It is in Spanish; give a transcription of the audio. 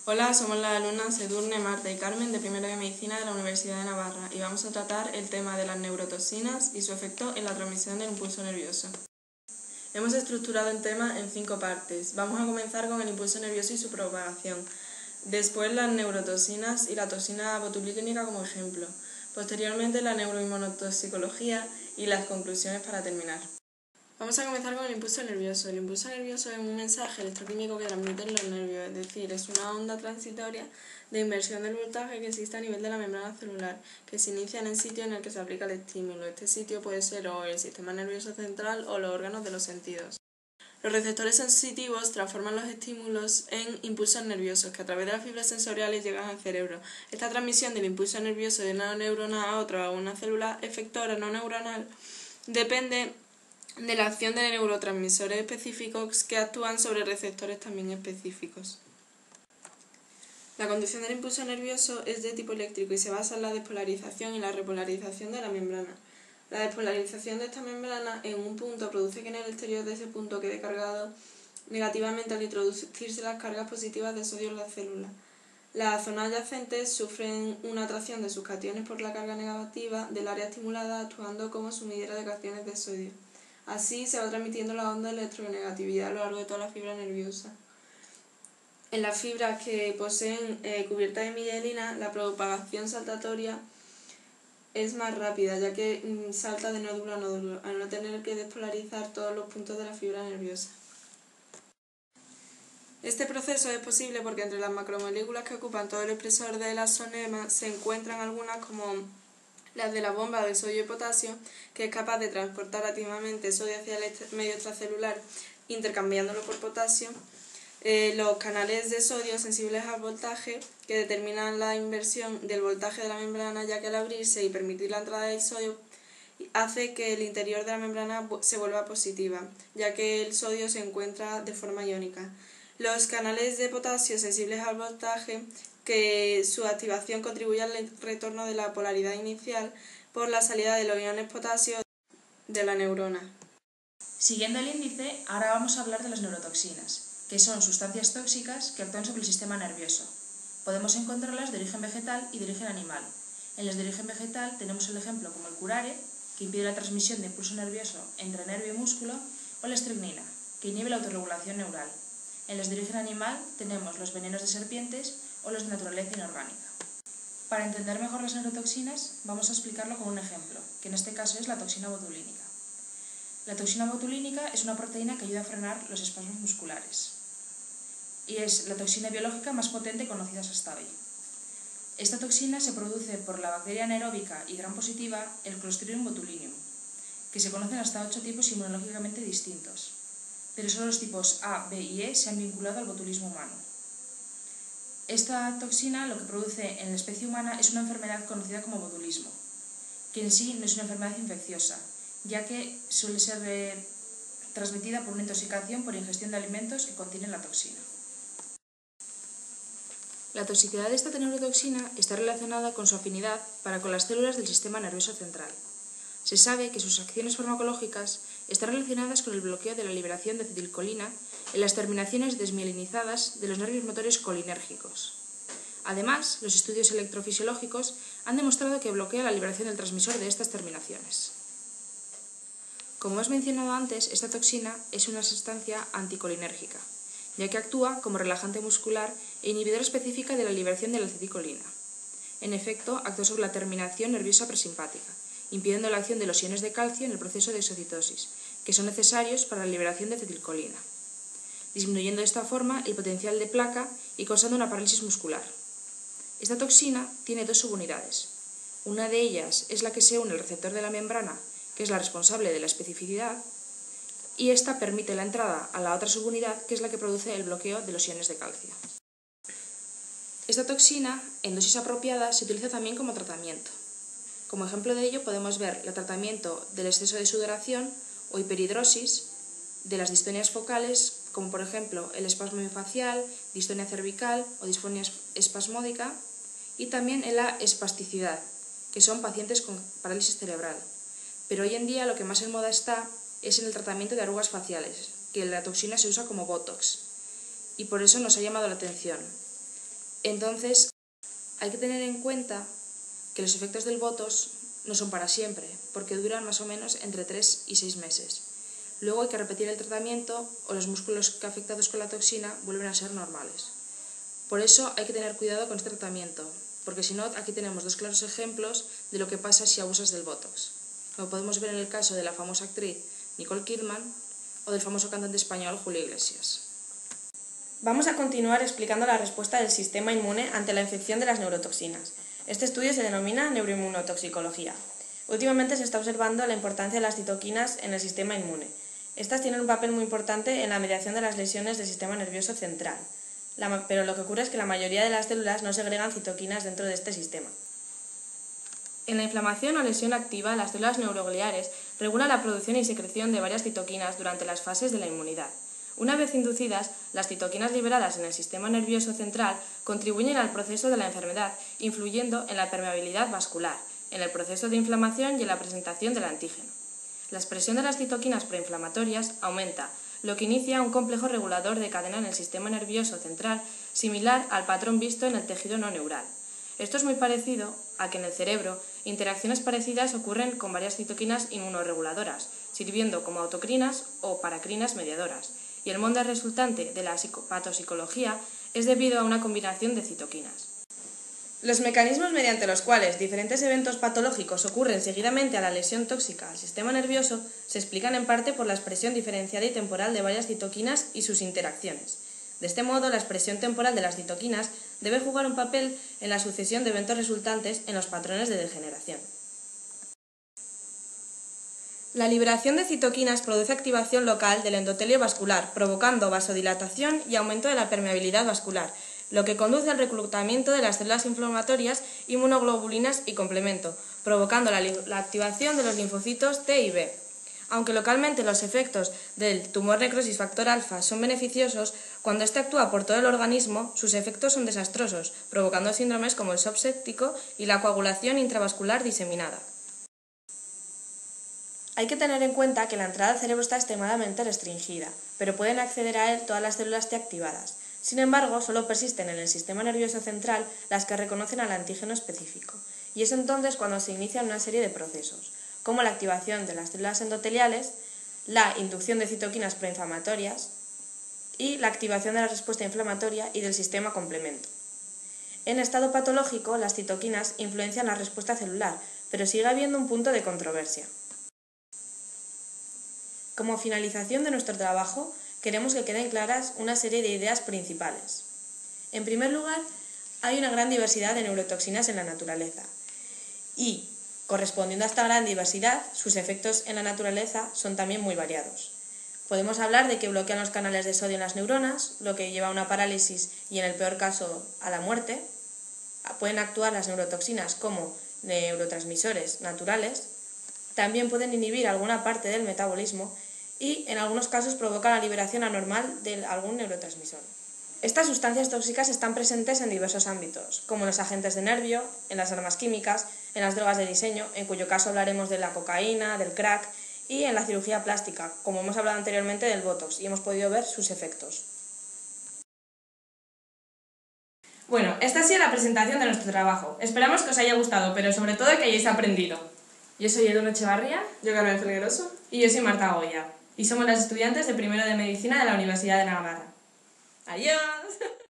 Hola, somos las alumnas Edurne, Marta y Carmen de primero de Medicina de la Universidad de Navarra y vamos a tratar el tema de las neurotoxinas y su efecto en la transmisión del impulso nervioso. Hemos estructurado el tema en 5 partes. Vamos a comenzar con el impulso nervioso y su propagación. Después las neurotoxinas y la toxina botulínica como ejemplo. Posteriormente la neuroinmunotoxicología y las conclusiones para terminar. Vamos a comenzar con el impulso nervioso. El impulso nervioso es un mensaje electroquímico que transmiten los nervios, es decir, es una onda transitoria de inversión del voltaje que existe a nivel de la membrana celular, que se inicia en el sitio en el que se aplica el estímulo. Este sitio puede ser o el sistema nervioso central o los órganos de los sentidos. Los receptores sensitivos transforman los estímulos en impulsos nerviosos que a través de las fibras sensoriales llegan al cerebro. Esta transmisión del impulso nervioso de una neurona a otra o una célula efectora no neuronal depende de la acción de neurotransmisores específicos que actúan sobre receptores también específicos. La conducción del impulso nervioso es de tipo eléctrico y se basa en la despolarización y la repolarización de la membrana. La despolarización de esta membrana en un punto produce que en el exterior de ese punto quede cargado negativamente al introducirse las cargas positivas de sodio en la célula. Las zonas adyacentes sufren una atracción de sus cationes por la carga negativa del área estimulada, actuando como sumidera de cationes de sodio. Así se va transmitiendo la onda de electronegatividad a lo largo de toda la fibra nerviosa. En las fibras que poseen cubierta de mielina, la propagación saltatoria es más rápida, ya que salta de nódulo a nódulo, al no tener que despolarizar todos los puntos de la fibra nerviosa. Este proceso es posible porque entre las macromoléculas que ocupan todo el espesor de la sonema se encuentran algunas como las de la bomba de sodio y potasio, que es capaz de transportar activamente sodio hacia el medio extracelular intercambiándolo por potasio, los canales de sodio sensibles al voltaje, que determinan la inversión del voltaje de la membrana, ya que al abrirse y permitir la entrada del sodio hace que el interior de la membrana se vuelva positiva, ya que el sodio se encuentra de forma iónica. Los canales de potasio sensibles al voltaje, que su activación contribuye al retorno de la polaridad inicial por la salida de los iones potasio de la neurona. Siguiendo el índice, ahora vamos a hablar de las neurotoxinas, que son sustancias tóxicas que actúan sobre el sistema nervioso. Podemos encontrarlas de origen vegetal y de origen animal. En las de origen vegetal tenemos el ejemplo como el curare, que impide la transmisión de impulso nervioso entre nervio y músculo, o la estricnina, que inhibe la autorregulación neural. En las de origen animal tenemos los venenos de serpientes o los de naturaleza inorgánica. Para entender mejor las neurotoxinas, vamos a explicarlo con un ejemplo, que en este caso es la toxina botulínica. La toxina botulínica es una proteína que ayuda a frenar los espasmos musculares y es la toxina biológica más potente conocida hasta hoy. Esta toxina se produce por la bacteria anaeróbica y gram positiva, el Clostridium botulinum, que se conocen hasta 8 tipos inmunológicamente distintos, pero solo los tipos A, B y E se han vinculado al botulismo humano. Esta toxina lo que produce en la especie humana es una enfermedad conocida como botulismo, que en sí no es una enfermedad infecciosa, ya que suele ser transmitida por una intoxicación por ingestión de alimentos que contienen la toxina. La toxicidad de esta neurotoxina está relacionada con su afinidad para con las células del sistema nervioso central. Se sabe que sus acciones farmacológicas están relacionadas con el bloqueo de la liberación de acetilcolina en las terminaciones desmielinizadas de los nervios motores colinérgicos. Además, los estudios electrofisiológicos han demostrado que bloquea la liberación del transmisor de estas terminaciones. Como hemos mencionado antes, esta toxina es una sustancia anticolinérgica, ya que actúa como relajante muscular e inhibidora específica de la liberación de la acetilcolina. En efecto, actúa sobre la terminación nerviosa presimpática, impidiendo la acción de los iones de calcio en el proceso de exocitosis, que son necesarios para la liberación de acetilcolina, disminuyendo de esta forma el potencial de placa y causando una parálisis muscular. Esta toxina tiene 2 subunidades. Una de ellas es la que se une al receptor de la membrana, que es la responsable de la especificidad, y esta permite la entrada a la otra subunidad, que es la que produce el bloqueo de los iones de calcio. Esta toxina, en dosis apropiadas, se utiliza también como tratamiento. Como ejemplo de ello podemos ver el tratamiento del exceso de sudoración o hiperhidrosis, de las distonias focales, como por ejemplo el espasmo miofascial, distonia cervical o disfonía espasmódica, y también en la espasticidad, que son pacientes con parálisis cerebral. Pero hoy en día lo que más en moda está es en el tratamiento de arrugas faciales, que la toxina se usa como botox, y por eso nos ha llamado la atención. Entonces, hay que tener en cuenta que los efectos del Botox no son para siempre, porque duran más o menos entre 3 y 6 meses. Luego hay que repetir el tratamiento o los músculos afectados con la toxina vuelven a ser normales. Por eso hay que tener cuidado con este tratamiento, porque si no, aquí tenemos 2 claros ejemplos de lo que pasa si abusas del Botox, como podemos ver en el caso de la famosa actriz Nicole Kidman o del famoso cantante español Julio Iglesias. Vamos a continuar explicando la respuesta del sistema inmune ante la infección de las neurotoxinas. Este estudio se denomina neuroinmunotoxicología. Últimamente se está observando la importancia de las citoquinas en el sistema inmune. Estas tienen un papel muy importante en la mediación de las lesiones del sistema nervioso central, pero lo que ocurre es que la mayoría de las células no segregan citoquinas dentro de este sistema. En la inflamación o lesión activa, las células neurogliales regulan la producción y secreción de varias citoquinas durante las fases de la inmunidad. Una vez inducidas, las citoquinas liberadas en el sistema nervioso central contribuyen al proceso de la enfermedad, influyendo en la permeabilidad vascular, en el proceso de inflamación y en la presentación del antígeno. La expresión de las citoquinas proinflamatorias aumenta, lo que inicia un complejo regulador de cadena en el sistema nervioso central similar al patrón visto en el tejido no neural. Esto es muy parecido a que en el cerebro interacciones parecidas ocurren con varias citoquinas inmunorreguladoras, sirviendo como autocrinas o paracrinas mediadoras, y el molde resultante de la patopsicología es debido a una combinación de citoquinas. Los mecanismos mediante los cuales diferentes eventos patológicos ocurren seguidamente a la lesión tóxica al sistema nervioso se explican en parte por la expresión diferenciada y temporal de varias citoquinas y sus interacciones. De este modo, la expresión temporal de las citoquinas debe jugar un papel en la sucesión de eventos resultantes en los patrones de degeneración. La liberación de citoquinas produce activación local del endotelio vascular, provocando vasodilatación y aumento de la permeabilidad vascular, lo que conduce al reclutamiento de las células inflamatorias, inmunoglobulinas y complemento, provocando la activación de los linfocitos T y B. Aunque localmente los efectos del tumor necrosis factor alfa son beneficiosos, cuando éste actúa por todo el organismo, sus efectos son desastrosos, provocando síndromes como el shock séptico y la coagulación intravascular diseminada. Hay que tener en cuenta que la entrada al cerebro está extremadamente restringida, pero pueden acceder a él todas las células T activadas. Sin embargo, solo persisten en el sistema nervioso central las que reconocen al antígeno específico, y es entonces cuando se inician una serie de procesos, como la activación de las células endoteliales, la inducción de citoquinas proinflamatorias y la activación de la respuesta inflamatoria y del sistema complemento. En estado patológico, las citoquinas influencian la respuesta celular, pero sigue habiendo un punto de controversia. Como finalización de nuestro trabajo, queremos que queden claras una serie de ideas principales. En primer lugar, hay una gran diversidad de neurotoxinas en la naturaleza y, correspondiendo a esta gran diversidad, sus efectos en la naturaleza son también muy variados. Podemos hablar de que bloquean los canales de sodio en las neuronas, lo que lleva a una parálisis y, en el peor caso, a la muerte. Pueden actuar las neurotoxinas como neurotransmisores naturales. También pueden inhibir alguna parte del metabolismo y, en algunos casos, provocan la liberación anormal de algún neurotransmisor. Estas sustancias tóxicas están presentes en diversos ámbitos, como en los agentes de nervio, en las armas químicas, en las drogas de diseño, en cuyo caso hablaremos de la cocaína, del crack, y en la cirugía plástica, como hemos hablado anteriormente del Botox, y hemos podido ver sus efectos. Bueno, esta ha sido la presentación de nuestro trabajo. Esperamos que os haya gustado, pero sobre todo que hayáis aprendido. Yo soy Edurne Echevarría. Yo, Carmen Felgueroso. Y yo soy Marta Goya. Y somos las estudiantes de primero de Medicina de la Universidad de Navarra. ¡Adiós!